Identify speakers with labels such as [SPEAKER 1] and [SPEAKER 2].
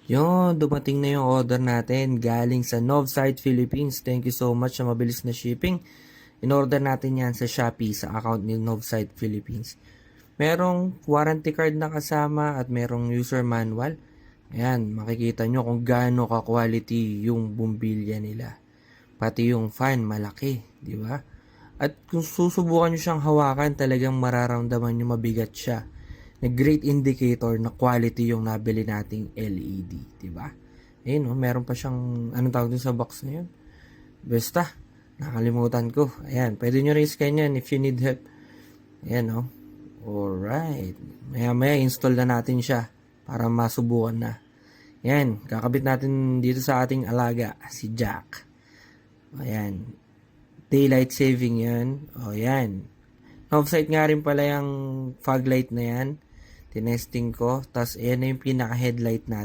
[SPEAKER 1] Yun, dumating na yung order natin galing sa Novsite Philippines. Thank you so much sa mabilis na shipping. In-order natin yan sa Shopee sa account ni Novsite Philippines. Merong warranty card na kasama at merong user manual. Ayan, makikita nyo kung gaano ka-quality yung bumbilya nila. Pati yung fan, malaki, di ba? At kung susubukan nyo siyang hawakan, talagang mararamdaman nyo mabigat siya. Na great indicator na quality yung nabili nating LED, di ba? Ayun, oh, meron pa siyang, anong tawag dun sa box na yun? Basta, nakalimutan ko. Ayan, pwede nyo rin scan yan if you need help. Ayan, oh. Alright. Maya-maya install na natin siya para masubukan na. Ayan, kakabit natin dito sa ating alaga, si Jack. Ayan. Daylight saving yan. O, yan. Offsite nga rin pala yung fog light na yan. Tinesting ko. Tapos, ayan na yung pinaka-headlight natin.